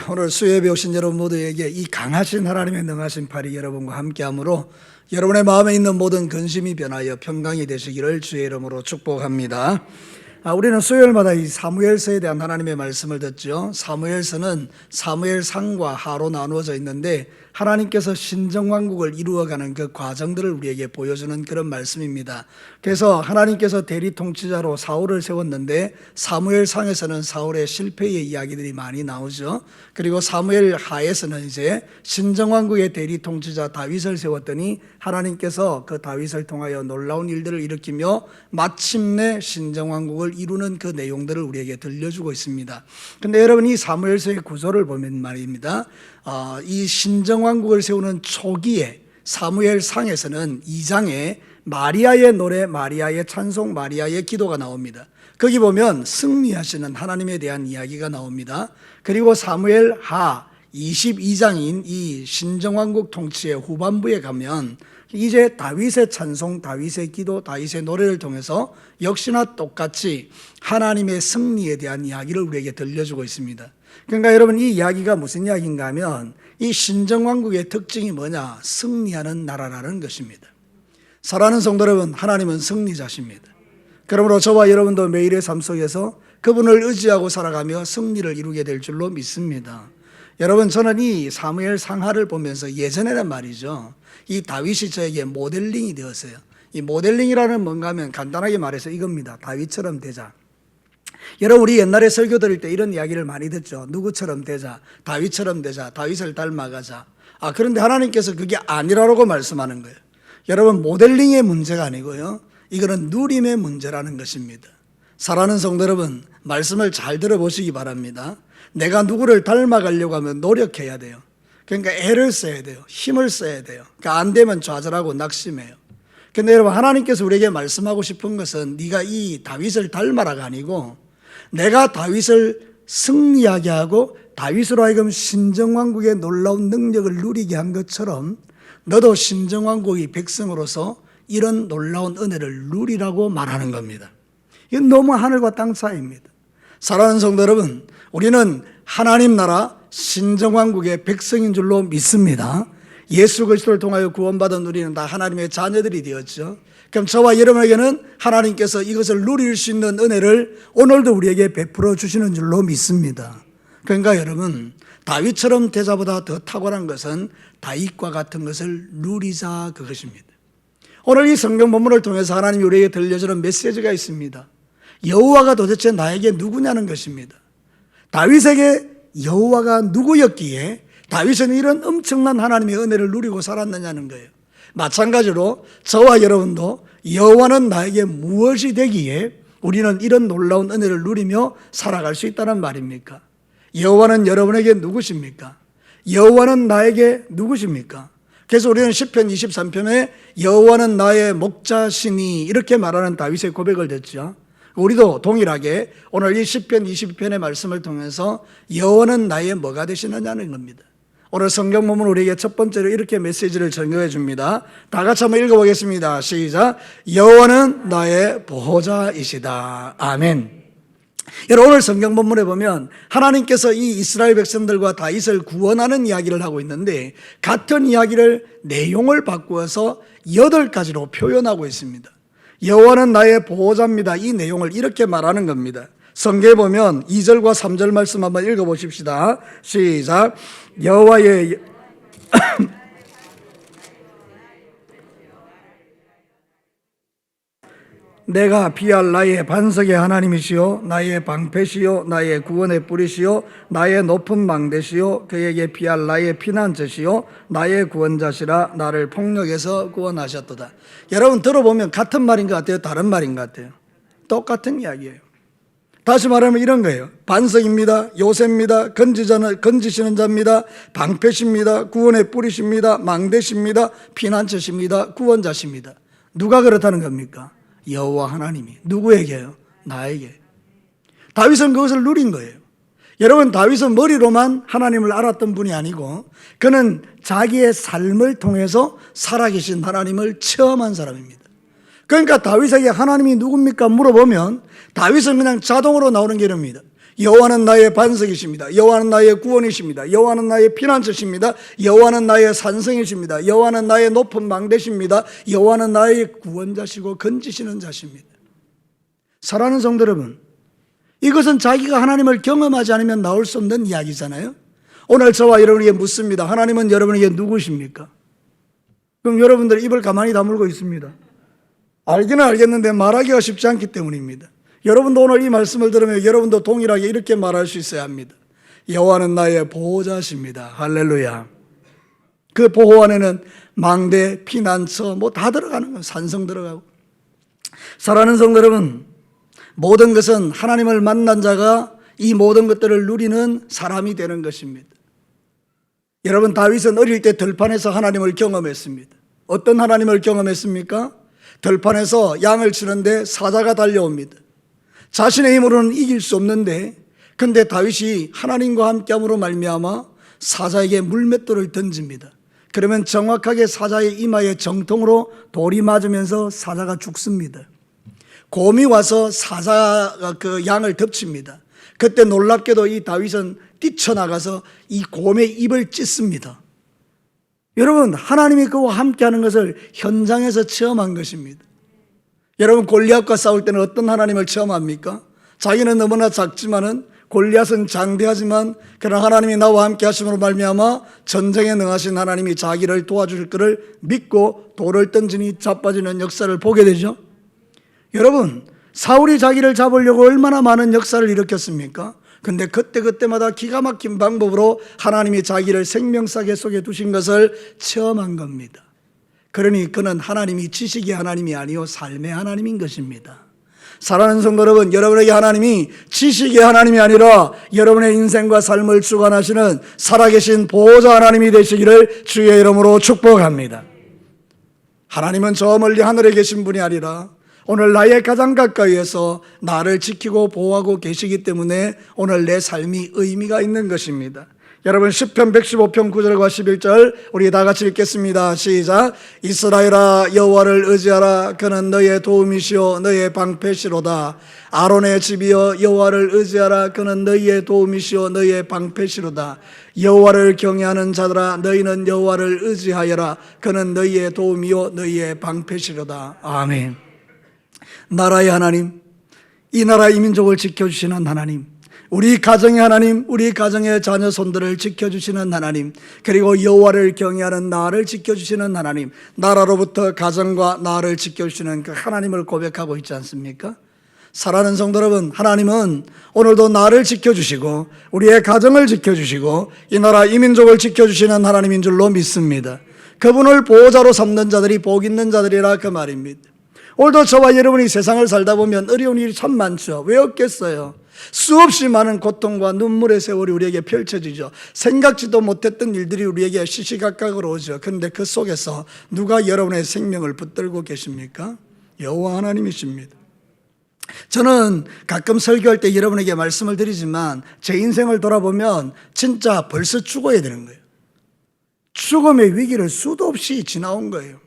오늘 수요예배 오신 여러분 모두에게 이 강하신 하나님의 능하신 팔이 여러분과 함께하므로 여러분의 마음에 있는 모든 근심이 변하여 평강이 되시기를 주의 이름으로 축복합니다. 우리는 수요일마다 이 사무엘서에 대한 하나님의 말씀을 듣죠. 사무엘서는 사무엘상과 하로 나누어져 있는데 하나님께서 신정왕국을 이루어가는 그 과정들을 우리에게 보여주는 그런 말씀입니다. 그래서 하나님께서 대리 통치자로 사울을 세웠는데 사무엘상에서는 사울의 실패의 이야기들이 많이 나오죠. 그리고 사무엘 하에서는 이제 신정왕국의 대리 통치자 다윗을 세웠더니 하나님께서 그 다윗을 통하여 놀라운 일들을 일으키며 마침내 신정왕국을 이루는 그 내용들을 우리에게 들려주고 있습니다. 근데 여러분 이 사무엘서의 구조를 보면 말입니다. 이 신정왕국을 세우는 초기에 사무엘상에서는 2장에 마리아의 노래, 마리아의 찬송, 마리아의 기도가 나옵니다. 거기 보면 승리하시는 하나님에 대한 이야기가 나옵니다. 그리고 사무엘 하 22장인 이 신정왕국 통치의 후반부에 가면 이제 다윗의 찬송, 다윗의 기도, 다윗의 노래를 통해서 역시나 똑같이 하나님의 승리에 대한 이야기를 우리에게 들려주고 있습니다. 그러니까 여러분 이 이야기가 무슨 이야기인가 하면 이 신정왕국의 특징이 뭐냐? 승리하는 나라라는 것입니다. 사랑하는 성도 여러분, 하나님은 승리자십니다. 그러므로 저와 여러분도 매일의 삶 속에서 그분을 의지하고 살아가며 승리를 이루게 될 줄로 믿습니다. 여러분 저는 이 사무엘 상하를 보면서 예전에는 말이죠, 이 다윗이 저에게 모델링이 되었어요. 이 모델링이라는 뭔가 하면 간단하게 말해서 이겁니다. 다윗처럼 되자. 여러분 우리 옛날에 설교 드릴 때 이런 이야기를 많이 듣죠. 누구처럼 되자, 다윗처럼 되자, 다윗을 닮아가자. 그런데 하나님께서 그게 아니라고 말씀하는 거예요. 여러분 모델링의 문제가 아니고요, 이거는 누림의 문제라는 것입니다. 사랑하는 성도 여러분, 말씀을 잘 들어보시기 바랍니다. 내가 누구를 닮아가려고 하면 노력해야 돼요. 그러니까 애를 써야 돼요. 힘을 써야 돼요. 그러니까 안 되면 좌절하고 낙심해요. 그런데 여러분 하나님께서 우리에게 말씀하고 싶은 것은 네가 이 다윗을 닮아라가 아니고 내가 다윗을 승리하게 하고 다윗으로 하여금 신정왕국의 놀라운 능력을 누리게 한 것처럼 너도 신정왕국의 백성으로서 이런 놀라운 은혜를 누리라고 말하는 겁니다. 이건 너무 하늘과 땅 차이입니다. 사랑하는 성도 여러분, 우리는 하나님 나라 신정왕국의 백성인 줄로 믿습니다. 예수 그리스도를 통하여 구원받은 우리는 다 하나님의 자녀들이 되었죠. 그럼 저와 여러분에게는 하나님께서 이것을 누릴 수 있는 은혜를 오늘도 우리에게 베풀어 주시는 줄로 믿습니다. 그러니까 여러분 다윗처럼 되자보다 더 탁월한 것은 다윗과 같은 것을 누리자, 그것입니다. 오늘 이 성경 본문을 통해서 하나님이 우리에게 들려주는 메시지가 있습니다. 여호와가 도대체 나에게 누구냐는 것입니다. 다윗에게 여호와가 누구였기에 다윗은 이런 엄청난 하나님의 은혜를 누리고 살았느냐는 거예요. 마찬가지로 저와 여러분도 여호와는 나에게 무엇이 되기에 우리는 이런 놀라운 은혜를 누리며 살아갈 수 있다는 말입니까? 여호와는 여러분에게 누구십니까? 여호와는 나에게 누구십니까? 그래서 우리는 시편 23편에 여호와는 나의 목자시니 이렇게 말하는 다윗의 고백을 듣죠. 우리도 동일하게 오늘 이 시편 22편의 말씀을 통해서 여호와는 나의 뭐가 되시느냐는 겁니다. 오늘 성경 본문 우리에게 첫 번째로 이렇게 메시지를 전교해 줍니다. 다 같이 한번 읽어보겠습니다. 시작. 여호와는 나의 보호자이시다. 아멘. 여러분 오늘 성경 본문에 보면 하나님께서 이 이스라엘 백성들과 다윗을 구원하는 이야기를 하고 있는데 같은 이야기를 내용을 바꾸어서 8가지로 표현하고 있습니다. 여호와는 나의 보호자입니다. 이 내용을 이렇게 말하는 겁니다. 성경에 보면 2절과 3절 말씀 한번 읽어보십시다. 시작. 여호와의 내가 피할 나의 반석의 하나님이시요 나의 방패시요 나의 구원의 뿌리시요 나의 높은 망대시요 그에게 피할 나의 피난처시요 나의 구원자시라 나를 폭력에서 구원하셨도다. 여러분 들어보면 같은 말인 것 같아요? 다른 말인 것 같아요? 똑같은 이야기예요. 다시 말하면 이런 거예요. 반석입니다. 요새입니다. 건지시는 자입니다. 방패십니다. 구원의 뿌리십니다. 망대십니다. 피난처십니다. 구원자십니다. 누가 그렇다는 겁니까? 여호와 하나님이. 누구에게요? 나에게. 다윗은 그것을 누린 거예요. 여러분 다윗은 머리로만 하나님을 알았던 분이 아니고 그는 자기의 삶을 통해서 살아계신 하나님을 체험한 사람입니다. 그러니까 다윗에게 하나님이 누굽니까 물어보면 다윗은 그냥 자동으로 나오는 게 이럽니다. 여호와는 나의 반석이십니다. 여호와는 나의 구원이십니다. 여호와는 나의 피난처십니다. 여호와는 나의 산성이십니다. 여호와는 나의 높은 망대십니다. 여호와는 나의 구원자시고 건지시는 자십니다. 사랑하는 성도 여러분, 이것은 자기가 하나님을 경험하지 않으면 나올 수 없는 이야기잖아요. 오늘 저와 여러분에게 묻습니다. 하나님은 여러분에게 누구십니까? 그럼 여러분들 입을 가만히 다물고 있습니다. 알기는 알겠는데 말하기가 쉽지 않기 때문입니다. 여러분도 오늘 이 말씀을 들으면 여러분도 동일하게 이렇게 말할 수 있어야 합니다. 여호와는 나의 보호자십니다. 할렐루야. 그 보호 안에는 망대, 피난처 뭐 다 들어가는 거예요. 산성 들어가고. 사랑하는 성도 여러분, 모든 것은 하나님을 만난 자가 이 모든 것들을 누리는 사람이 되는 것입니다. 여러분, 다윗은 어릴 때 들판에서 하나님을 경험했습니다. 어떤 하나님을 경험했습니까? 들판에서 양을 치는데 사자가 달려옵니다. 자신의 힘으로는 이길 수 없는데, 근데 다윗이 하나님과 함께함으로 말미암아 사자에게 물맷돌을 던집니다. 그러면 정확하게 사자의 이마에 정통으로 돌이 맞으면서 사자가 죽습니다. 곰이 와서 사자가 그 양을 덮칩니다. 그때 놀랍게도 이 다윗은 뛰쳐나가서 이 곰의 입을 찢습니다. 여러분, 하나님이 그와 함께하는 것을 현장에서 체험한 것입니다. 여러분, 골리앗과 싸울 때는 어떤 하나님을 체험합니까? 자기는 너무나 작지만은 골리앗은 장대하지만 그러나 하나님이 나와 함께 하심으로 말미암아 전쟁에 능하신 하나님이 자기를 도와줄 것을 믿고 돌을 던지니 자빠지는 역사를 보게 되죠. 여러분, 사울이 자기를 잡으려고 얼마나 많은 역사를 일으켰습니까? 근데 그때마다 기가 막힌 방법으로 하나님이 자기를 생명사계 속에 두신 것을 체험한 겁니다. 그러니 그는 하나님이 지식의 하나님이 아니요 삶의 하나님인 것입니다. 사랑하는 성도 여러분, 여러분에게 하나님이 지식의 하나님이 아니라 여러분의 인생과 삶을 주관하시는 살아계신 보호자 하나님이 되시기를 주의 이름으로 축복합니다. 하나님은 저 멀리 하늘에 계신 분이 아니라 오늘 나의 가장 가까이에서 나를 지키고 보호하고 계시기 때문에 오늘 내 삶이 의미가 있는 것입니다. 여러분, 시편 115편 9절과 11절 우리 다 같이 읽겠습니다. 시작. 이스라엘아, 여호와를 의지하라. 그는 너의 도움이시오 너의 방패시로다. 아론의 집이여, 여호와를 의지하라. 그는 너희의 도움이시오 너희의 방패시로다. 여호와를 경외하는 자들아, 너희는 여호와를 의지하여라. 그는 너희의 도움이요 너희의 방패시로다. 아멘. 나라의 하나님, 이 나라 이 민족을 지켜주시는 하나님, 우리 가정의 하나님, 우리 가정의 자녀 손들을 지켜주시는 하나님, 그리고 여호와를 경외하는 나를 지켜주시는 하나님, 나라로부터 가정과 나를 지켜주시는 그 하나님을 고백하고 있지 않습니까? 사랑하는 성도 여러분, 하나님은 오늘도 나를 지켜주시고 우리의 가정을 지켜주시고 이 나라 이 민족을 지켜주시는 하나님인 줄로 믿습니다. 그분을 보호자로 삼는 자들이 복 있는 자들이라 그 말입니다. 오늘도 저와 여러분이 세상을 살다 보면 어려운 일이 참 많죠. 왜 없겠어요? 수없이 많은 고통과 눈물의 세월이 우리에게 펼쳐지죠. 생각지도 못했던 일들이 우리에게 시시각각으로 오죠. 그런데 그 속에서 누가 여러분의 생명을 붙들고 계십니까? 여호와 하나님이십니다. 저는 가끔 설교할 때 여러분에게 말씀을 드리지만 제 인생을 돌아보면 진짜 벌써 죽어야 되는 거예요. 죽음의 위기를 수도 없이 지나온 거예요.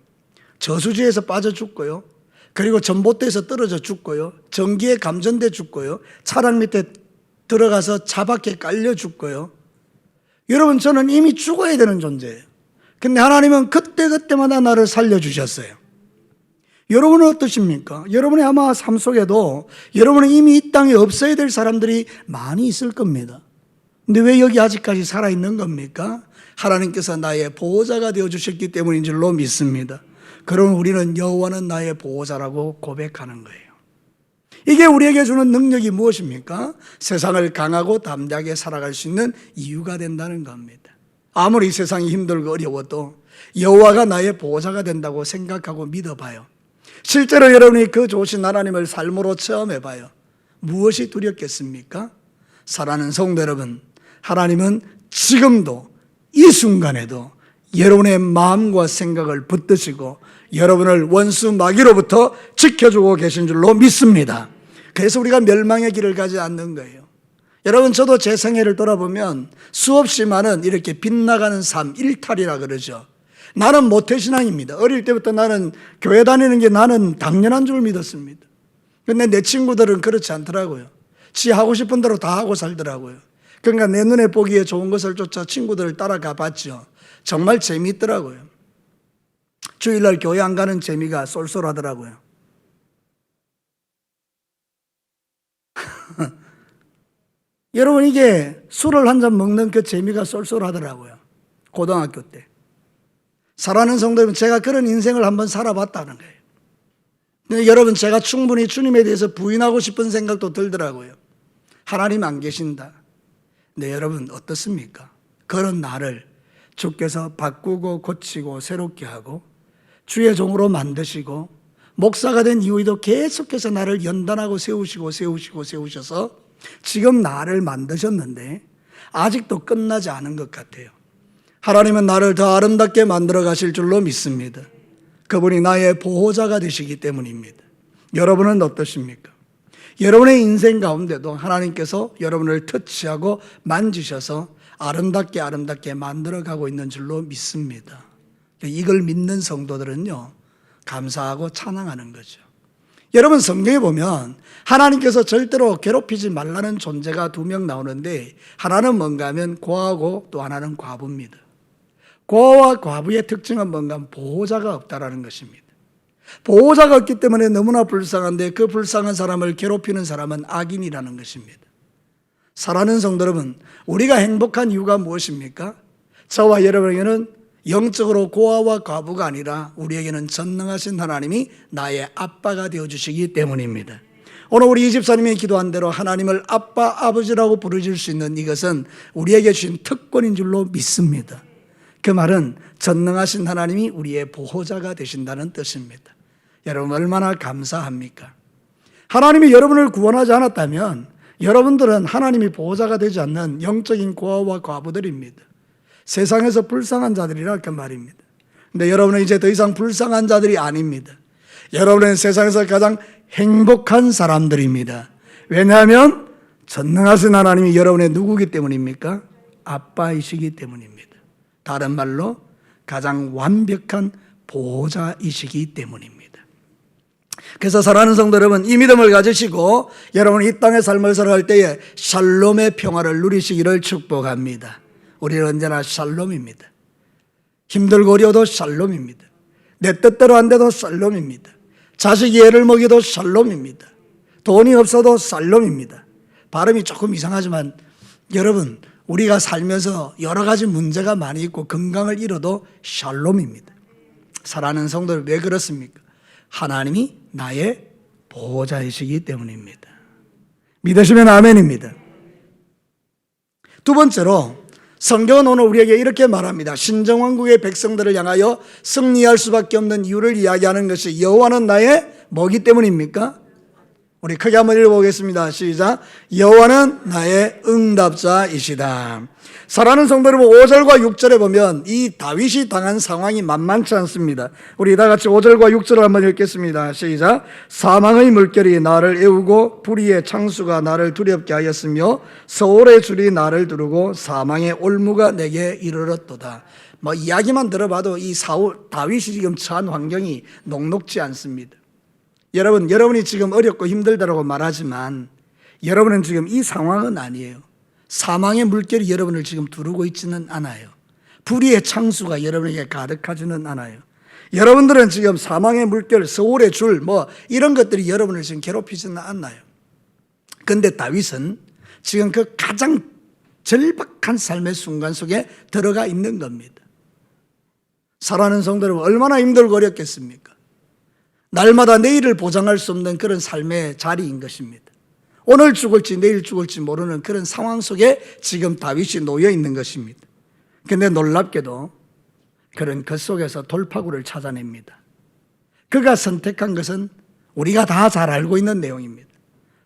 저수지에서 빠져 죽고요, 그리고 전봇대에서 떨어져 죽고요, 전기에 감전돼 죽고요, 차량 밑에 들어가서 차 밖에 깔려 죽고요. 여러분, 저는 이미 죽어야 되는 존재예요. 근데 하나님은 그때마다 나를 살려주셨어요. 여러분은 어떠십니까? 여러분의 아마 삶 속에도 여러분은 이미 이 땅에 없어야 될 사람들이 많이 있을 겁니다. 근데 왜 여기 아직까지 살아있는 겁니까? 하나님께서 나의 보호자가 되어주셨기 때문인 줄로 믿습니다. 그럼 우리는 여호와는 나의 보호자라고 고백하는 거예요. 이게 우리에게 주는 능력이 무엇입니까? 세상을 강하고 담대하게 살아갈 수 있는 이유가 된다는 겁니다. 아무리 세상이 힘들고 어려워도 여호와가 나의 보호자가 된다고 생각하고 믿어봐요. 실제로 여러분이 그 좋으신 하나님을 삶으로 체험해봐요. 무엇이 두렵겠습니까? 사랑하는 성도 여러분, 하나님은 지금도 이 순간에도 여러분의 마음과 생각을 붙드시고 여러분을 원수 마귀로부터 지켜주고 계신 줄로 믿습니다. 그래서 우리가 멸망의 길을 가지 않는 거예요. 여러분, 저도 제 생애를 돌아보면 수없이 많은 이렇게 빗나가는 삶, 일탈이라 그러죠. 나는 모태신앙입니다. 어릴 때부터 나는 교회 다니는 게 나는 당연한 줄 믿었습니다. 근데 내 친구들은 그렇지 않더라고요. 지 하고 싶은 대로 다 하고 살더라고요. 그러니까 내 눈에 보기에 좋은 것을 쫓아 친구들을 따라가 봤죠. 정말 재미있더라고요. 주일날 교회 안 가는 재미가 쏠쏠하더라고요. 여러분, 이게 술을 한 잔 먹는 그 재미가 쏠쏠하더라고요. 고등학교 때. 사랑하는 성도 여러분, 제가 그런 인생을 한번 살아봤다는 거예요. 근데 여러분, 제가 충분히 주님에 대해서 부인하고 싶은 생각도 들더라고요. 하나님 안 계신다. 네, 여러분 어떻습니까? 그런 나를 주께서 바꾸고 고치고 새롭게 하고 주의 종으로 만드시고 목사가 된 이후에도 계속해서 나를 연단하고 세우셔서 지금 나를 만드셨는데 아직도 끝나지 않은 것 같아요. 하나님은 나를 더 아름답게 만들어 가실 줄로 믿습니다. 그분이 나의 보호자가 되시기 때문입니다. 여러분은 어떠십니까? 여러분의 인생 가운데도 하나님께서 여러분을 터치하고 만지셔서 아름답게 만들어가고 있는 줄로 믿습니다. 이걸 믿는 성도들은요, 감사하고 찬양하는 거죠. 여러분, 성경에 보면 하나님께서 절대로 괴롭히지 말라는 존재가 두 명 나오는데 하나는 뭔가 하면 고아고 또 하나는 과부입니다. 고아와 과부의 특징은 뭔가 하면 보호자가 없다라는 것입니다. 보호자가 없기 때문에 너무나 불쌍한데 그 불쌍한 사람을 괴롭히는 사람은 악인이라는 것입니다. 사랑하는 성도 여러분, 우리가 행복한 이유가 무엇입니까? 저와 여러분에게는 영적으로 고아와 과부가 아니라 우리에게는 전능하신 하나님이 나의 아빠가 되어주시기 때문입니다. 오늘 우리 이 집사님이 기도한 대로 하나님을 아빠, 아버지라고 부르실 수 있는 이것은 우리에게 주신 특권인 줄로 믿습니다. 그 말은 전능하신 하나님이 우리의 보호자가 되신다는 뜻입니다. 여러분 얼마나 감사합니까? 하나님이 여러분을 구원하지 않았다면 여러분들은 하나님이 보호자가 되지 않는 영적인 고아와 과부들입니다. 세상에서 불쌍한 자들이라 그 말입니다. 근데 여러분은 이제 더 이상 불쌍한 자들이 아닙니다. 여러분은 세상에서 가장 행복한 사람들입니다. 왜냐하면 전능하신 하나님이 여러분의 누구이기 때문입니까? 아빠이시기 때문입니다. 다른 말로 가장 완벽한 보호자이시기 때문입니다. 그래서 사랑하는 성도 여러분, 이 믿음을 가지시고 여러분이 이 땅의 삶을 살아갈 때에 샬롬의 평화를 누리시기를 축복합니다. 우리는 언제나 샬롬입니다. 힘들고 어려워도 샬롬입니다. 내 뜻대로 안 돼도 샬롬입니다. 자식이 애를 먹여도 샬롬입니다. 돈이 없어도 샬롬입니다. 발음이 조금 이상하지만 여러분, 우리가 살면서 여러 가지 문제가 많이 있고 건강을 잃어도 샬롬입니다. 사랑하는 성도들, 왜 그렇습니까? 하나님이 나의 보호자이시기 때문입니다. 믿으시면 아멘입니다. 두 번째로 성경은 오늘 우리에게 이렇게 말합니다. 신정왕국의 백성들을 향하여 승리할 수밖에 없는 이유를 이야기하는 것이 여호와는 나의 뭐기 때문입니까? 우리 크게 한번 읽어보겠습니다. 시작. 여호와는 나의 응답자이시다. 사랑하는 성도 여러분, 5절과 6절에 보면 이 다윗이 당한 상황이 만만치 않습니다. 우리 다 같이 5절과 6절을 한번 읽겠습니다. 시작. 사망의 물결이 나를 애우고 불의의 창수가 나를 두렵게 하였으며 서울의 줄이 나를 두르고 사망의 올무가 내게 이르렀도다. 뭐 이야기만 들어봐도 이 다윗이 지금 처한 환경이 녹록지 않습니다. 여러분이 지금 어렵고 힘들다고 말하지만 여러분은 지금 이 상황은 아니에요. 사망의 물결이 여러분을 지금 두르고 있지는 않아요. 불의의 창수가 여러분에게 가득하지는 않아요. 여러분들은 지금 사망의 물결, 서울의 줄 이런 것들이 여러분을 지금 괴롭히지는 않나요? 그런데 다윗은 지금 그 가장 절박한 삶의 순간 속에 들어가 있는 겁니다. 사랑하는 성도 여러분, 얼마나 힘들고 어렵겠습니까? 날마다 내일을 보장할 수 없는 그런 삶의 자리인 것입니다. 오늘 죽을지 내일 죽을지 모르는 그런 상황 속에 지금 다윗이 놓여 있는 것입니다. 그런데 놀랍게도 그런 것 속에서 돌파구를 찾아냅니다. 그가 선택한 것은 우리가 다 잘 알고 있는 내용입니다.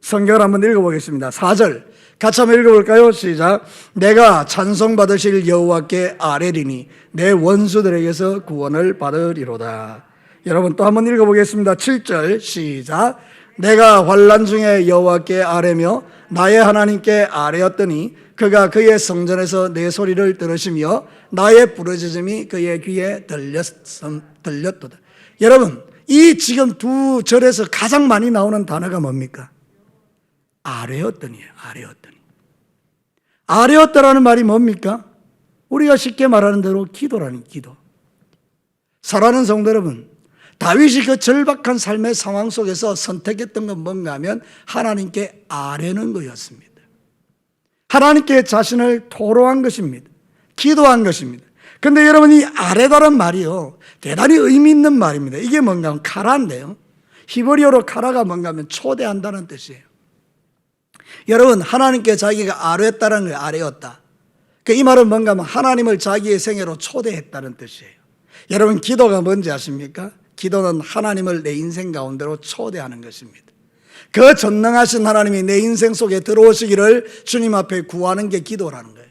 성경을 한번 읽어보겠습니다. 4절 같이 한번 읽어볼까요? 시작. 내가 찬송받으실 여호와께 아뢰리니 내 원수들에게서 구원을 받으리로다. 여러분 또 한번 읽어보겠습니다. 7절 시작. 내가 환난 중에 여호와께 아뢰며 나의 하나님께 아뢰었더니 그가 그의 성전에서 내 소리를 들으시며 나의 부르짖음이 그의 귀에 들렸도다. 여러분, 이 지금 두 절에서 가장 많이 나오는 단어가 뭡니까? 아뢰었더니예요. 아뢰었더니. 아뢰었다라는 말이 뭡니까? 우리가 쉽게 말하는 대로 기도라는 기도. 사랑하는 성도 여러분, 다윗이 그 절박한 삶의 상황 속에서 선택했던 건 뭔가 하면 하나님께 아뢰는 거였습니다. 하나님께 자신을 토로한 것입니다. 기도한 것입니다. 그런데 여러분, 이 아뢰다란 말이요, 대단히 의미 있는 말입니다. 이게 뭔가 하면 카라인데요, 히브리어로 카라가 뭔가 하면 초대한다는 뜻이에요. 여러분, 하나님께 자기가 아뢰었다는 거예요. 아뢰었다. 이 말은 뭔가 하면 하나님을 자기의 생애로 초대했다는 뜻이에요. 여러분, 기도가 뭔지 아십니까? 기도는 하나님을 내 인생 가운데로 초대하는 것입니다. 그 전능하신 하나님이 내 인생 속에 들어오시기를 주님 앞에 구하는 게 기도라는 거예요.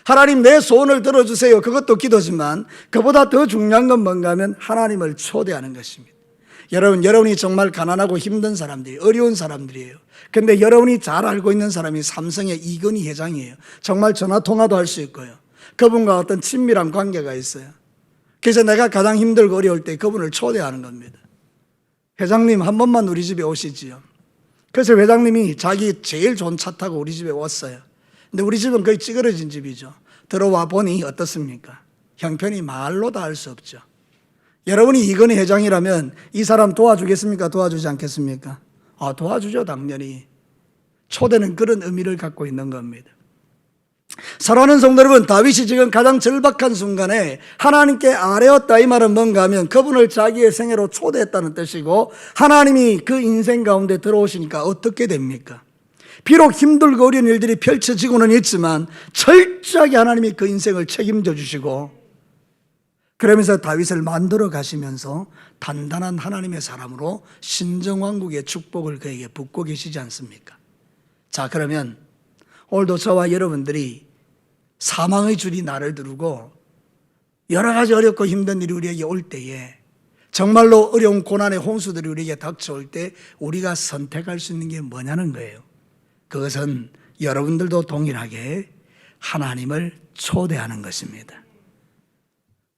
하나님, 내 소원을 들어주세요. 그것도 기도지만 그보다 더 중요한 건 뭔가 하면 하나님을 초대하는 것입니다. 여러분이 정말 가난하고 힘든 사람들이, 어려운 사람들이에요. 근데 여러분이 잘 알고 있는 사람이 삼성의 이건희 회장이에요. 정말 전화통화도 할 수 있고요. 그분과 어떤 친밀한 관계가 있어요. 그래서 내가 가장 힘들고 어려울 때 그분을 초대하는 겁니다. 회장님, 한 번만 우리 집에 오시지요. 그래서 회장님이 자기 제일 좋은 차 타고 우리 집에 왔어요. 근데 우리 집은 거의 찌그러진 집이죠. 들어와 보니 어떻습니까? 형편이 말로 다 할 수 없죠. 여러분이 이건희 회장이라면 이 사람 도와주겠습니까? 도와주지 않겠습니까? 도와주죠, 당연히. 초대는 그런 의미를 갖고 있는 겁니다. 사랑하는 성도 여러분, 다윗이 지금 가장 절박한 순간에 하나님께 아뢰었다, 이 말은 뭔가 하면 그분을 자기의 생애로 초대했다는 뜻이고, 하나님이 그 인생 가운데 들어오시니까 어떻게 됩니까? 비록 힘들고 어려운 일들이 펼쳐지고는 있지만 철저하게 하나님이 그 인생을 책임져 주시고, 그러면서 다윗을 만들어 가시면서 단단한 하나님의 사람으로 신정왕국의 축복을 그에게 붓고 계시지 않습니까? 자, 그러면 오늘도 저와 여러분들이 사망의 줄이 나를 두르고 여러 가지 어렵고 힘든 일이 우리에게 올 때에, 정말로 어려운 고난의 홍수들이 우리에게 닥쳐올 때 우리가 선택할 수 있는 게 뭐냐는 거예요. 그것은 여러분들도 동일하게 하나님을 초대하는 것입니다.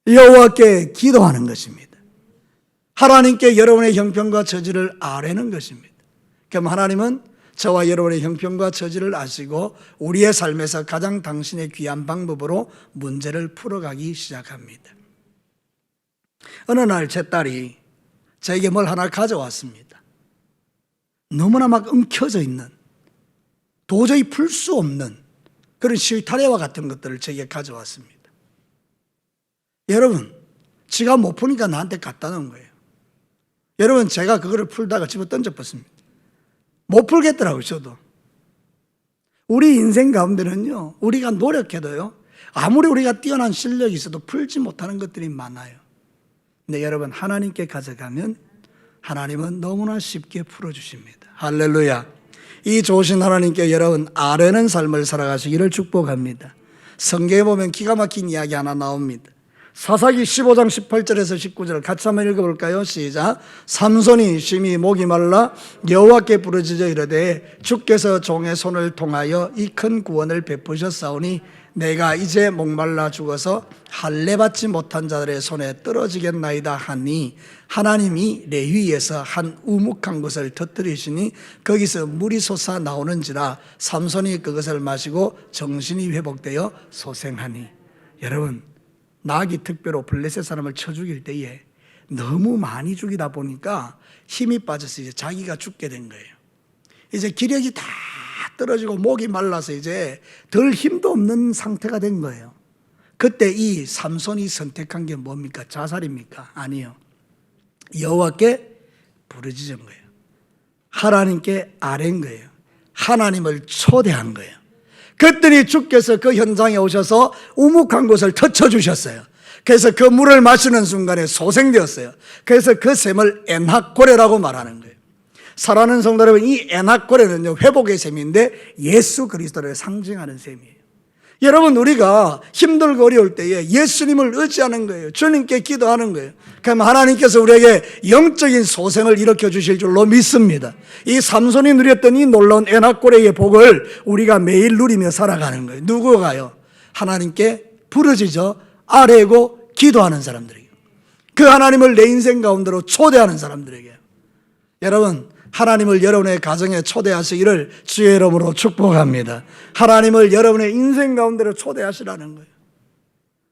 여호와께 기도하는 것입니다. 하나님께 여러분의 형편과 처지를 아뢰는 것입니다. 그럼 하나님은 저와 여러분의 형편과 처지를 아시고 우리의 삶에서 가장 당신의 귀한 방법으로 문제를 풀어가기 시작합니다. 어느 날 제 딸이 저에게 뭘 하나 가져왔습니다. 너무나 막 움켜져 있는, 도저히 풀 수 없는 그런 실타래와 같은 것들을 제게 가져왔습니다. 여러분, 지가 못 푸니까 나한테 갖다 놓은 거예요. 여러분, 제가 그거를 풀다가 집어 던져봤습니다. 못 풀겠더라고요, 저도. 우리 인생 가운데는요, 우리가 노력해도요, 아무리 우리가 뛰어난 실력이 있어도 풀지 못하는 것들이 많아요. 근데 여러분, 하나님께 가져가면 하나님은 너무나 쉽게 풀어주십니다. 할렐루야. 이 좋으신 하나님께 여러분 아뢰는 삶을 살아가시기를 축복합니다. 성경에 보면 기가 막힌 이야기 하나 나옵니다. 사사기 15장 18절에서 19절 같이 한번 읽어볼까요? 시작. 삼손이 심히 목이 말라 여호와께 부르짖어 이르되 주께서 종의 손을 통하여 이 큰 구원을 베푸셨사오니 내가 이제 목말라 죽어서 할례 받지 못한 자들의 손에 떨어지겠나이다 하니 하나님이 레위에서 한 우묵한 곳을 터뜨리시니 거기서 물이 솟아 나오는지라 삼손이 그것을 마시고 정신이 회복되어 소생하니. 여러분, 나귀 특별로 블레셋 사람을 쳐 죽일 때에 너무 많이 죽이다 보니까 힘이 빠져서 이제 자기가 죽게 된 거예요. 이제 기력이 다 떨어지고 목이 말라서 이제 덜 힘도 없는 상태가 된 거예요. 그때 이 삼손이 선택한 게 뭡니까? 자살입니까? 아니요. 여호와께 부르짖은 거예요. 하나님께 아뢰는 거예요. 하나님을 초대한 거예요. 그랬더니 주께서 그 현장에 오셔서 우묵한 곳을 터쳐주셨어요. 그래서 그 물을 마시는 순간에 소생되었어요. 그래서 그 샘을 엔학고레라고 말하는 거예요. 사랑하는 성도 여러분, 이 엔학고레는요, 회복의 셈인데 예수 그리스도를 상징하는 셈이에요. 여러분, 우리가 힘들고 어려울 때에 예수님을 의지하는 거예요. 주님께 기도하는 거예요. 그럼 하나님께서 우리에게 영적인 소생을 일으켜 주실 줄로 믿습니다. 이 삼손이 누렸던 이 놀라운 엔학고레의 복을 우리가 매일 누리며 살아가는 거예요. 누구가요? 하나님께 부르짖어 아뢰고 기도하는 사람들에게, 그 하나님을 내 인생 가운데로 초대하는 사람들에게. 여러분, 하나님을 여러분의 가정에 초대하시기를 주의 이름으로 축복합니다. 하나님을 여러분의 인생 가운데로 초대하시라는 거예요.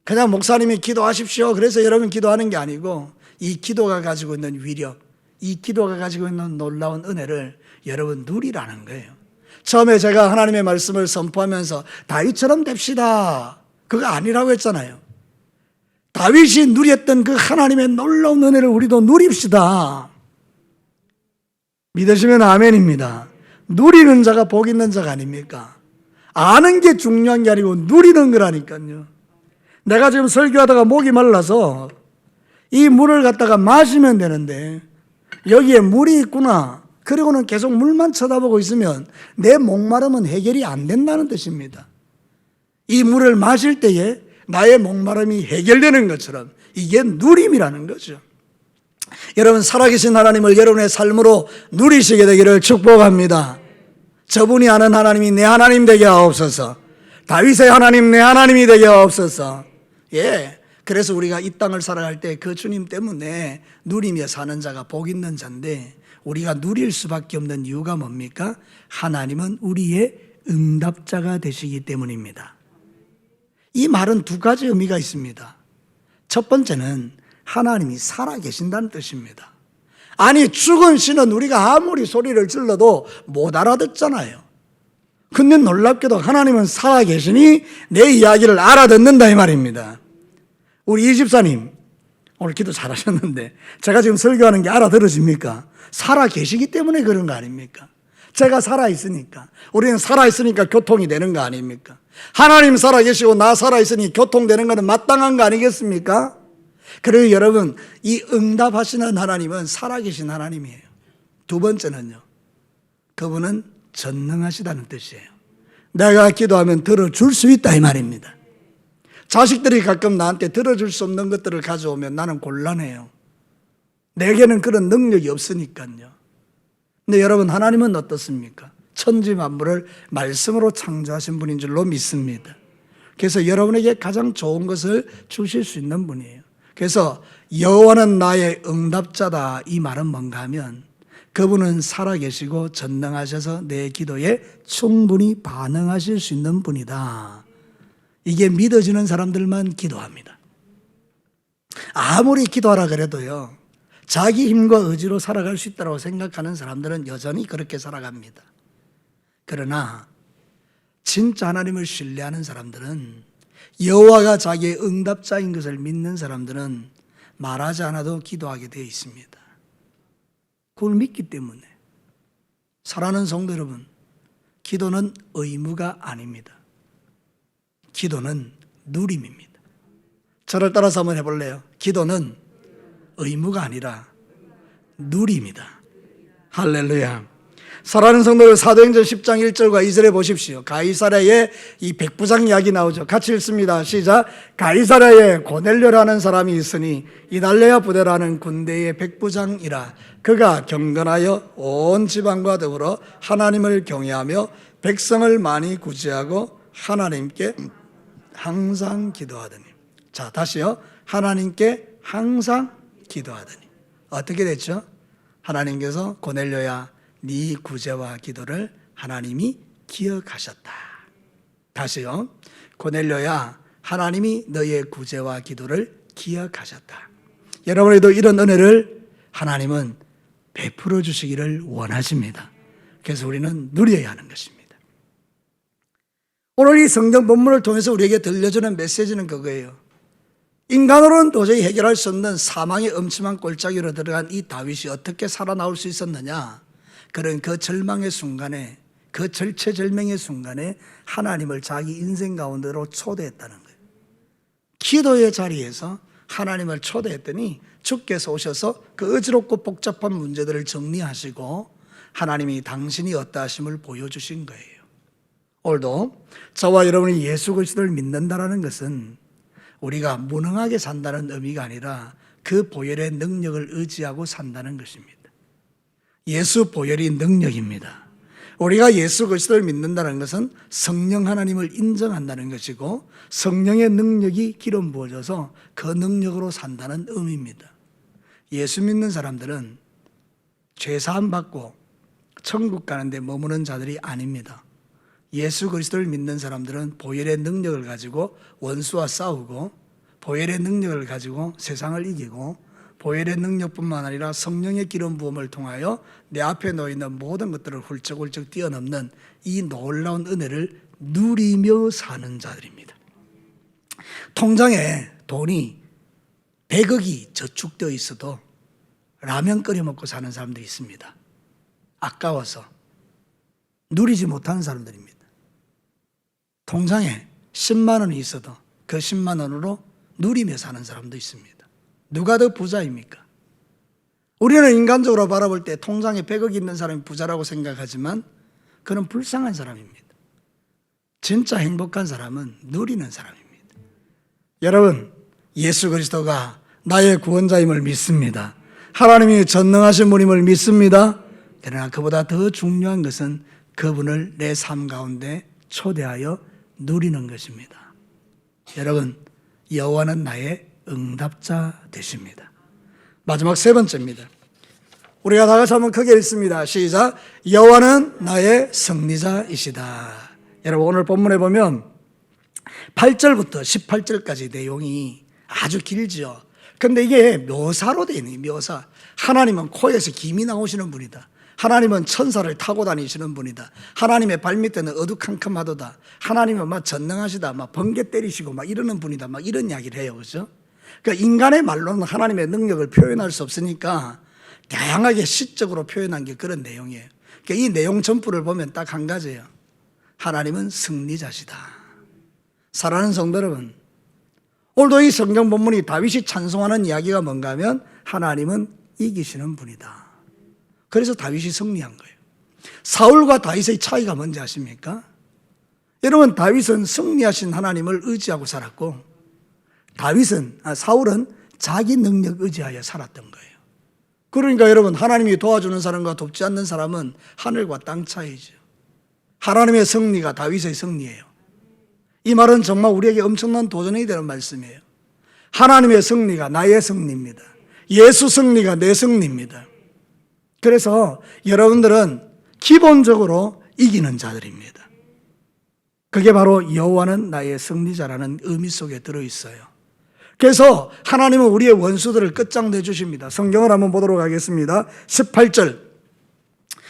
그냥 목사님이 기도하십시오 그래서 여러분 기도하는 게 아니고, 이 기도가 가지고 있는 위력, 이 기도가 가지고 있는 놀라운 은혜를 여러분 누리라는 거예요. 처음에 제가 하나님의 말씀을 선포하면서 다윗처럼 됩시다 그거 아니라고 했잖아요. 다윗이 누렸던 그 하나님의 놀라운 은혜를 우리도 누립시다. 믿으시면 아멘입니다. 누리는 자가 복 있는 자가 아닙니까? 아는 게 중요한 게 아니고 누리는 거라니까요. 내가 지금 설교하다가 목이 말라서 이 물을 갖다가 마시면 되는데 여기에 물이 있구나, 그리고는 계속 물만 쳐다보고 있으면 내 목마름은 해결이 안 된다는 뜻입니다. 이 물을 마실 때에 나의 목마름이 해결되는 것처럼 이게 누림이라는 거죠. 여러분, 살아계신 하나님을 여러분의 삶으로 누리시게 되기를 축복합니다. 저분이 아는 하나님이 내 하나님 되게 하옵소서. 다윗의 하나님 내 하나님이 되게 하옵소서. 예, 그래서 우리가 이 땅을 살아갈 때 그 주님 때문에 누리며 사는 자가 복 있는 자인데, 우리가 누릴 수밖에 없는 이유가 뭡니까? 하나님은 우리의 응답자가 되시기 때문입니다. 이 말은 두 가지 의미가 있습니다. 첫 번째는 하나님이 살아계신다는 뜻입니다. 아니, 죽은 신은 우리가 아무리 소리를 질러도 못 알아듣잖아요. 근데 놀랍게도 하나님은 살아계시니 내 이야기를 알아듣는다 이 말입니다. 우리 이 집사님 오늘 기도 잘하셨는데 제가 지금 설교하는 게 알아들으십니까? 살아계시기 때문에 그런 거 아닙니까? 제가 살아있으니까, 우리는 살아있으니까 교통이 되는 거 아닙니까? 하나님 살아계시고 나 살아있으니 교통되는 거는 마땅한 거 아니겠습니까? 그리고 여러분, 이 응답하시는 하나님은 살아계신 하나님이에요. 두 번째는요, 그분은 전능하시다는 뜻이에요. 내가 기도하면 들어줄 수 있다 이 말입니다. 자식들이 가끔 나한테 들어줄 수 없는 것들을 가져오면 나는 곤란해요. 내게는 그런 능력이 없으니까요. 근데 여러분, 하나님은 어떻습니까? 천지 만물을 말씀으로 창조하신 분인 줄로 믿습니다. 그래서 여러분에게 가장 좋은 것을 주실 수 있는 분이에요. 그래서 여호와는 나의 응답자다, 이 말은 뭔가 하면 그분은 살아계시고 전능하셔서 내 기도에 충분히 반응하실 수 있는 분이다. 이게 믿어지는 사람들만 기도합니다. 아무리 기도하라 그래도요, 자기 힘과 의지로 살아갈 수 있다고 생각하는 사람들은 여전히 그렇게 살아갑니다. 그러나 진짜 하나님을 신뢰하는 사람들은, 여호와가 자기의 응답자인 것을 믿는 사람들은 말하지 않아도 기도하게 되어 있습니다. 그걸 믿기 때문에. 사랑하는 성도 여러분, 기도는 의무가 아닙니다. 기도는 누림입니다. 저를 따라서 한번 해볼래요? 기도는 의무가 아니라 누림이다. 할렐루야. 사랑하는 성도들, 사도행전 10장 1절과 2절에 보십시오. 가이사랴의 이 백부장 이야기 나오죠. 같이 읽습니다. 시작. 가이사랴에 고넬료라는 사람이 있으니 이달레아 부대라는 군대의 백부장이라. 그가 경건하여 온 지방과 더불어 하나님을 경외하며 백성을 많이 구제하고 하나님께 항상 기도하더니. 자, 다시요. 하나님께 항상 기도하더니. 어떻게 됐죠? 하나님께서 고넬료야, 네 구제와 기도를 하나님이 기억하셨다. 다시요. 고넬료야, 하나님이 너의 구제와 기도를 기억하셨다. 여러분에도 이런 은혜를 하나님은 베풀어 주시기를 원하십니다. 그래서 우리는 누려야 하는 것입니다. 오늘 이 성경 본문을 통해서 우리에게 들려주는 메시지는 그거예요. 인간으로는 도저히 해결할 수 없는 사망의 엄침한 골짜기로 들어간 이 다윗이 어떻게 살아나올 수 있었느냐? 그런 그 절망의 순간에, 그 절체절명의 순간에 하나님을 자기 인생 가운데로 초대했다는 거예요. 기도의 자리에서 하나님을 초대했더니 주께서 오셔서 그 어지럽고 복잡한 문제들을 정리하시고 하나님이 당신이 어떠하심을 보여주신 거예요. 오늘도 저와 여러분이 예수 그리스도를 믿는다는 것은 우리가 무능하게 산다는 의미가 아니라 그 보혈의 능력을 의지하고 산다는 것입니다. 예수 보혈이 능력입니다. 우리가 예수 그리스도를 믿는다는 것은 성령 하나님을 인정한다는 것이고, 성령의 능력이 기름 부어져서 그 능력으로 산다는 의미입니다. 예수 믿는 사람들은 죄사함 받고 천국 가는데 머무는 자들이 아닙니다. 예수 그리스도를 믿는 사람들은 보혈의 능력을 가지고 원수와 싸우고, 보혈의 능력을 가지고 세상을 이기고, 보혈의 능력뿐만 아니라 성령의 기름 부음을 통하여 내 앞에 놓여 있는 모든 것들을 훌쩍훌쩍 뛰어넘는 이 놀라운 은혜를 누리며 사는 자들입니다. 통장에 돈이 100억이 저축되어 있어도 라면 끓여 먹고 사는 사람들이 있습니다. 아까워서 누리지 못하는 사람들입니다. 통장에 10만 원이 있어도 그 10만 원으로 누리며 사는 사람도 있습니다. 누가 더 부자입니까? 우리는 인간적으로 바라볼 때 통장에 100억이 있는 사람이 부자라고 생각하지만 그는 불쌍한 사람입니다. 진짜 행복한 사람은 누리는 사람입니다. 여러분, 예수 그리스도가 나의 구원자임을 믿습니다. 하나님이 전능하신 분임을 믿습니다. 그러나 그보다 더 중요한 것은 그분을 내 삶 가운데 초대하여 누리는 것입니다. 여러분, 여호와는 나의 응답자 되십니다. 마지막 세 번째입니다. 우리가 다 같이 한번 크게 읽습니다. 시작. 여호와는 나의 승리자이시다. 여러분, 오늘 본문에 보면 8절부터 18절까지 내용이 아주 길죠. 근데 이게 묘사로 되어 있는 묘사. 하나님은 코에서 김이 나오시는 분이다. 하나님은 천사를 타고 다니시는 분이다. 하나님의 발밑에는 어두컴컴하도다. 하나님은 막 전능하시다. 막 번개 때리시고 막 이러는 분이다. 막 이런 이야기를 해요. 그렇죠? 그러니까 인간의 말로는 하나님의 능력을 표현할 수 없으니까 다양하게 시적으로 표현한 게 그런 내용이에요. 그러니까 이 내용 전부를 보면 딱 한 가지예요. 하나님은 승리자시다. 사랑하는 성도 여러분, 오늘도 이 성경 본문이 다윗이 찬송하는 이야기가 뭔가 하면 하나님은 이기시는 분이다. 그래서 다윗이 승리한 거예요. 사울과 다윗의 차이가 뭔지 아십니까? 여러분, 다윗은 승리하신 하나님을 의지하고 살았고, 사울은 자기 능력 의지하여 살았던 거예요. 그러니까 여러분, 하나님이 도와주는 사람과 돕지 않는 사람은 하늘과 땅 차이죠. 하나님의 승리가 다윗의 승리예요. 이 말은 정말 우리에게 엄청난 도전이 되는 말씀이에요. 하나님의 승리가 나의 승리입니다. 예수 승리가 내 승리입니다. 그래서 여러분들은 기본적으로 이기는 자들입니다. 그게 바로 여호와는 나의 승리자라는 의미 속에 들어있어요. 그래서 하나님은 우리의 원수들을 끝장내 주십니다. 성경을 한번 보도록 하겠습니다. 18절,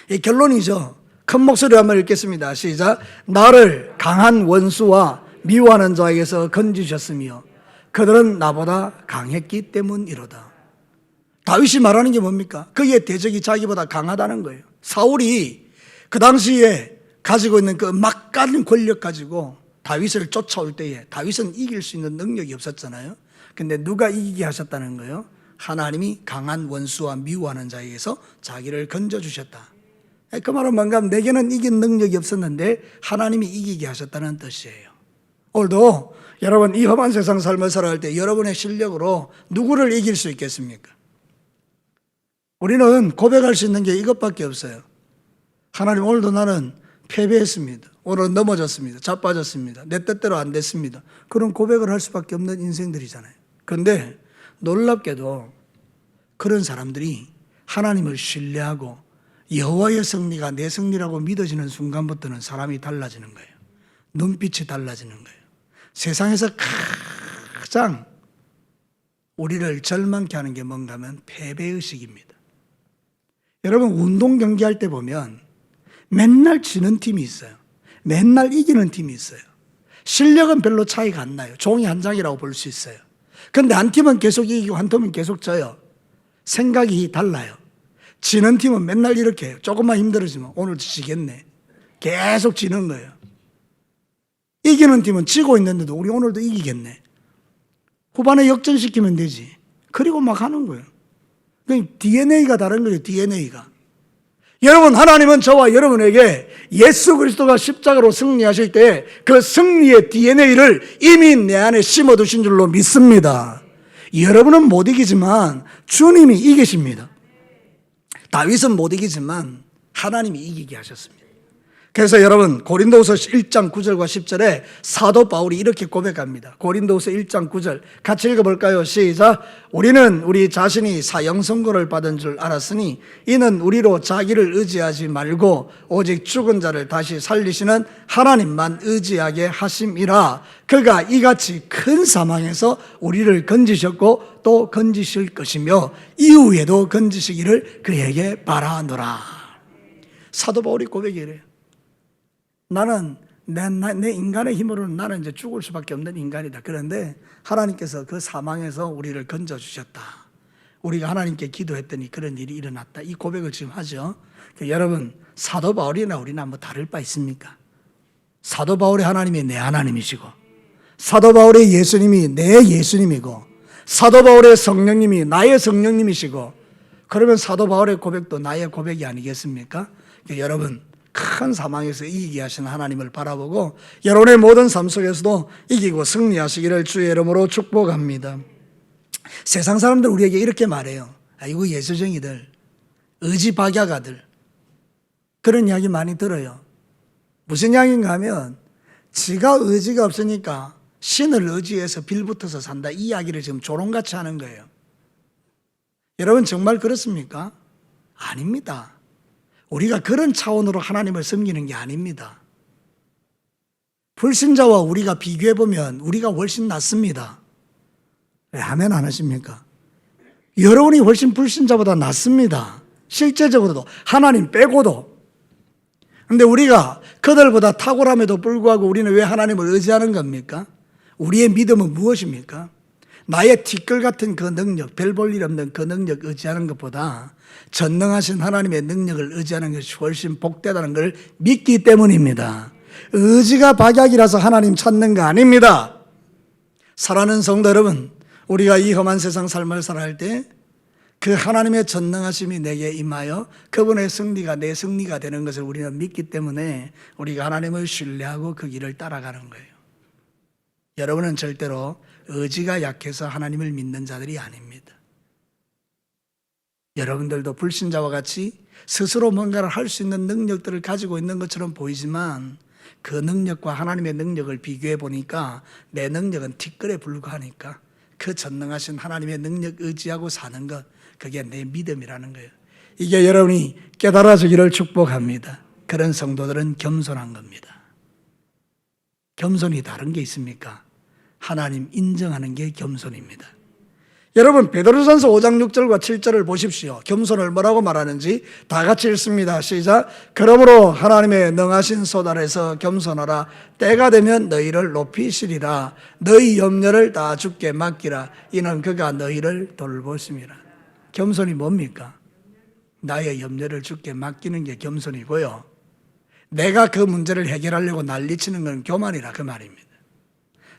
이 결론이죠. 큰 목소리로 한번 읽겠습니다. 시작. 나를 강한 원수와 미워하는 자에게서 건지셨으며 그들은 나보다 강했기 때문이로다. 다윗이 말하는 게 뭡니까? 그의 대적이 자기보다 강하다는 거예요. 사울이 그 당시에 가지고 있는 그 막강한 권력 가지고 다윗을 쫓아올 때에 다윗은 이길 수 있는 능력이 없었잖아요. 근데 누가 이기게 하셨다는 거예요? 하나님이 강한 원수와 미워하는 자에게서 자기를 건져주셨다. 그 말은 뭔가 내게는 이긴 능력이 없었는데 하나님이 이기게 하셨다는 뜻이에요. 오늘도 여러분, 이 험한 세상 삶을 살아갈 때 여러분의 실력으로 누구를 이길 수 있겠습니까? 우리는 고백할 수 있는 게 이것밖에 없어요. 하나님, 오늘도 나는 패배했습니다. 오늘은 넘어졌습니다. 자빠졌습니다. 내 뜻대로 안 됐습니다. 그런 고백을 할 수밖에 없는 인생들이잖아요. 그런데 놀랍게도 그런 사람들이 하나님을 신뢰하고 여호와의 승리가 내 승리라고 믿어지는 순간부터는 사람이 달라지는 거예요. 눈빛이 달라지는 거예요. 세상에서 가장 우리를 절망케 하는 게 뭔가 하면 패배의식입니다. 여러분, 운동 경기할 때 보면 맨날 지는 팀이 있어요. 맨날 이기는 팀이 있어요. 실력은 별로 차이가 안 나요. 종이 한 장이라고 볼 수 있어요. 그런데 한 팀은 계속 이기고 한 팀은 계속 져요. 생각이 달라요. 지는 팀은 맨날 이렇게 해요. 조금만 힘들어지면 오늘 지겠네. 계속 지는 거예요. 이기는 팀은 지고 있는데도 우리 오늘도 이기겠네. 후반에 역전시키면 되지. 그리고 막 하는 거예요. 그러니까 DNA가 다른 거예요. DNA가. 여러분, 하나님은 저와 여러분에게 예수 그리스도가 십자가로 승리하실 때 그 승리의 DNA를 이미 내 안에 심어두신 줄로 믿습니다. 여러분은 못 이기지만 주님이 이기십니다. 다윗은 못 이기지만 하나님이 이기게 하셨습니다. 그래서 여러분 고린도후서 1장 9절과 10절에 사도 바울이 이렇게 고백합니다. 고린도후서 1장 9절 같이 읽어볼까요? 시작. 우리는 우리 자신이 사형 선고를 받은 줄 알았으니 이는 우리로 자기를 의지하지 말고 오직 죽은 자를 다시 살리시는 하나님만 의지하게 하심이라. 그가 이같이 큰 사망에서 우리를 건지셨고 또 건지실 것이며 이후에도 건지시기를 그에게 바라노라. 사도 바울이 고백이 이래요. 나는 내 인간의 힘으로는 나는 이제 죽을 수밖에 없는 인간이다. 그런데 하나님께서 그 사망에서 우리를 건져주셨다. 우리가 하나님께 기도했더니 그런 일이 일어났다. 이 고백을 지금 하죠. 여러분 사도 바울이나 우리나 뭐 다를 바 있습니까? 사도 바울의 하나님이 내 하나님이시고 사도 바울의 예수님이 내 예수님이고 사도 바울의 성령님이 나의 성령님이시고 그러면 사도 바울의 고백도 나의 고백이 아니겠습니까? 여러분 큰 사망에서 이기게 하시는 하나님을 바라보고 여러분의 모든 삶 속에서도 이기고 승리하시기를 주의 이름으로 축복합니다. 세상 사람들 우리에게 이렇게 말해요. 아이고 예수쟁이들, 의지박약아들, 그런 이야기 많이 들어요. 무슨 이야기인가 하면 지가 의지가 없으니까 신을 의지해서 빌붙어서 산다, 이 이야기를 지금 조롱같이 하는 거예요. 여러분 정말 그렇습니까? 아닙니다. 우리가 그런 차원으로 하나님을 섬기는 게 아닙니다. 불신자와 우리가 비교해보면 우리가 훨씬 낫습니다. 왜 아멘 안 하십니까? 여러분이 훨씬 불신자보다 낫습니다. 실제적으로도 하나님 빼고도. 그런데 우리가 그들보다 탁월함에도 불구하고 우리는 왜 하나님을 의지하는 겁니까? 우리의 믿음은 무엇입니까? 나의 티끌 같은 그 능력, 별 볼 일 없는 그 능력 의지하는 것보다 전능하신 하나님의 능력을 의지하는 것이 훨씬 복되다는 걸 믿기 때문입니다. 의지가 박약이라서 하나님 찾는 거 아닙니다. 사랑하는 성도 여러분, 우리가 이 험한 세상 삶을 살아갈 때 그 하나님의 전능하심이 내게 임하여 그분의 승리가 내 승리가 되는 것을 우리는 믿기 때문에 우리가 하나님을 신뢰하고 그 길을 따라가는 거예요. 여러분은 절대로 의지가 약해서 하나님을 믿는 자들이 아닙니다. 여러분들도 불신자와 같이 스스로 뭔가를 할 수 있는 능력들을 가지고 있는 것처럼 보이지만 그 능력과 하나님의 능력을 비교해 보니까 내 능력은 티끌에 불과하니까 그 전능하신 하나님의 능력 의지하고 사는 것, 그게 내 믿음이라는 거예요. 이게 여러분이 깨달아지기를 축복합니다. 그런 성도들은 겸손한 겁니다. 겸손이 다른 게 있습니까? 하나님 인정하는 게 겸손입니다. 여러분 베드로전서 5장 6절과 7절을 보십시오. 겸손을 뭐라고 말하는지 다 같이 읽습니다. 시작. 그러므로 하나님의 능하신 소달에서 겸손하라. 때가 되면 너희를 높이시리라. 너희 염려를 다 주께 맡기라. 이는 그가 너희를 돌보심이라. 겸손이 뭡니까? 나의 염려를 주께 맡기는 게 겸손이고요. 내가 그 문제를 해결하려고 난리치는 건 교만이라 그 말입니다.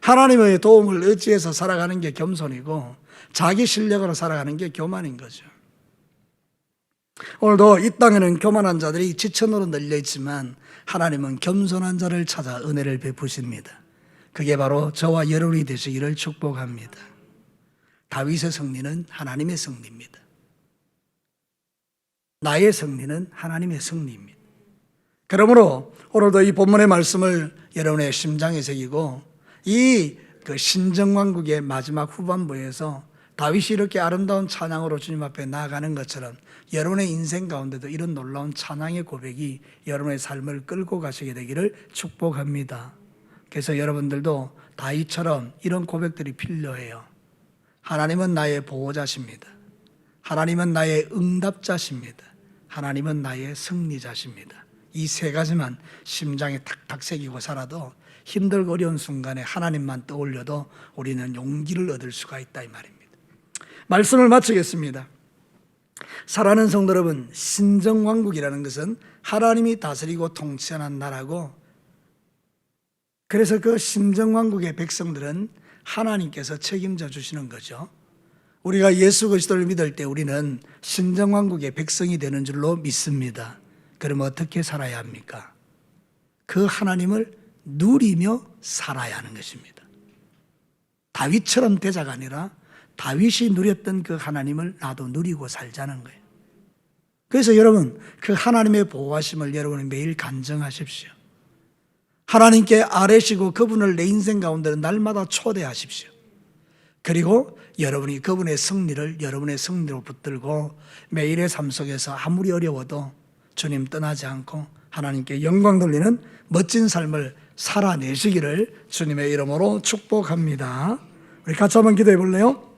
하나님의 도움을 의지해서 살아가는 게 겸손이고 자기 실력으로 살아가는 게 교만인 거죠. 오늘도 이 땅에는 교만한 자들이 지천으로 널려 있지만 하나님은 겸손한 자를 찾아 은혜를 베푸십니다. 그게 바로 저와 여러분이 되시기를 축복합니다. 다윗의 승리는 하나님의 승리입니다. 나의 승리는 하나님의 승리입니다. 그러므로 오늘도 이 본문의 말씀을 여러분의 심장에 새기고 이 신정왕국의 마지막 후반부에서 다윗이 이렇게 아름다운 찬양으로 주님 앞에 나아가는 것처럼 여러분의 인생 가운데도 이런 놀라운 찬양의 고백이 여러분의 삶을 끌고 가시게 되기를 축복합니다. 그래서 여러분들도 다윗처럼 이런 고백들이 필요해요. 하나님은 나의 보호자십니다. 하나님은 나의 응답자십니다. 하나님은 나의 승리자십니다. 이 세 가지만 심장에 탁탁 새기고 살아도 힘들고 어려운 순간에 하나님만 떠올려도 우리는 용기를 얻을 수가 있다 이 말입니다. 말씀을 마치겠습니다. 사랑하는 성도 여러분, 신정왕국이라는 것은 하나님이 다스리고 통치하는 나라고, 그래서 그 신정왕국의 백성들은 하나님께서 책임져 주시는 거죠. 우리가 예수 그리스도를 믿을 때 우리는 신정왕국의 백성이 되는 줄로 믿습니다. 그럼 어떻게 살아야 합니까? 그 하나님을 누리며 살아야 하는 것입니다. 다윗처럼 되자가 아니라 다윗이 누렸던 그 하나님을 나도 누리고 살자는 거예요. 그래서 여러분 그 하나님의 보호하심을 여러분이 매일 간증하십시오. 하나님께 아뢰시고 그분을 내 인생 가운데 날마다 초대하십시오. 그리고 여러분이 그분의 승리를 여러분의 승리로 붙들고 매일의 삶 속에서 아무리 어려워도 주님 떠나지 않고 하나님께 영광 돌리는 멋진 삶을 살아내시기를 주님의 이름으로 축복합니다. 우리 같이 한번 기도해 볼래요?